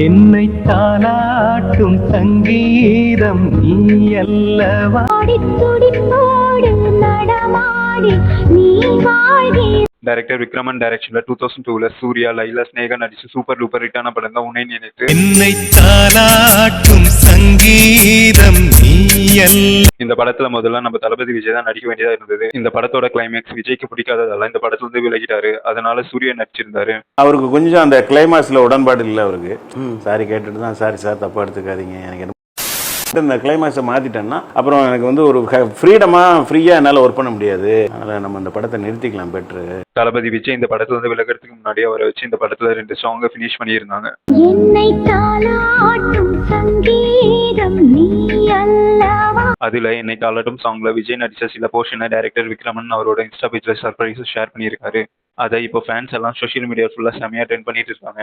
என்னை தாலாட்டும் சங்கீதம் நீ அல்லவா. டைரக்டர் விக்ரமன் டைரக்ஷன்ல 2002ல சூர்யா, லைலா, ஸ்னேகா நடிச்சு சூப்பர் டூப்பர் ஹிட்டான படம் தான் உன்னை நினைத்து. என்னை தாலாட்டும் சங்கீதம் நீ அல்ல. இந்த படத்துல முதல்ல நம்ம தளபதி விஜய் தான் நடிக்க வேண்டியதா இருந்தது. இந்த படத்தோட கிளைமேக்ஸ் விஜய்க்கு பிடிக்காததால இந்த படத்துல இருந்து விலகிட்டாரு. அதனால சூர்யா நடிச்சிருந்தாரு. அவருக்கு கொஞ்சம் அந்த கிளைமேக்ஸ்ல உடன்பாடு இல்லை. அவருக்கு சாரி கேட்டுட்டு தான், சாரி சார் தப்பா எடுத்துக்காதீங்க, எனக்கு இந்த கிளைமேக்ஸை மாற்றிட்டேன்னா அப்புறம் எனக்கு வந்து ஒரு ஃப்ரீயாக என்னால் ஒர்க் பண்ண முடியாது. அதனால் நம்ம இந்த படத்தை நிறுத்திக்கலாம் பெட்ரு. தளபதி விஜய் இந்த படத்துல இருந்து விலகிறதுக்கு முன்னாடி அவரை வச்சு இந்த படத்துல 2 சாங்கை ஃபினிஷ் பண்ணியிருந்தாங்க. அதுல என்னை தாளாட்டும் சாங்ல விஜய் நடிச்ச சில போர்ஷனை டைரக்டர் விக்ரமன் அவரோட இன்ஸ்டா பேஜ்ல சர்ப்ரைஸ் ஷேர் பண்ணியிருக்காரு. அதை இப்போ ஃபேன்ஸ் எல்லாம் சோஷியல் மீடியா ஃபுல்லா செமையா ட்ரெண்ட் பண்ணிட்டு இருக்காங்க.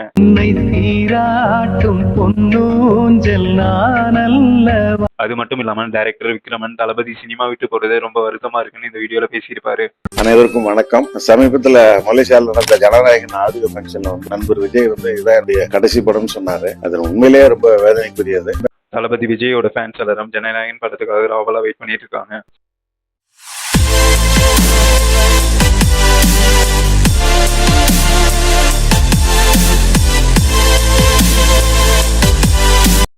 அது மட்டும் இல்லாம டைரக்டர் விக்ரமன் தளபதி சினிமா விட்டு போறதே ரொம்ப வருத்தமா இருக்குன்னு இந்த வீடியோல பேசியிருப்பாரு. அனைவருக்கும் வணக்கம். சமீபத்துல மலேசியாவில் நடந்த ஜனநாயகன் ஆடியோ ஃபங்க்ஷன்ல வந்து நண்பர் விஜய் வந்து இதான் என்னுடைய கடைசி படம்னு சொன்னாரு. அது உண்மையிலேயே ரொம்ப வேதனைக்குரியது. தளபதி விஜயோட ஃபேன்ஸ் எல்லாரும் ஜனநாயகன் படத்துக்காக ஆவலா வெயிட் பண்ணிட்டு இருக்காங்க.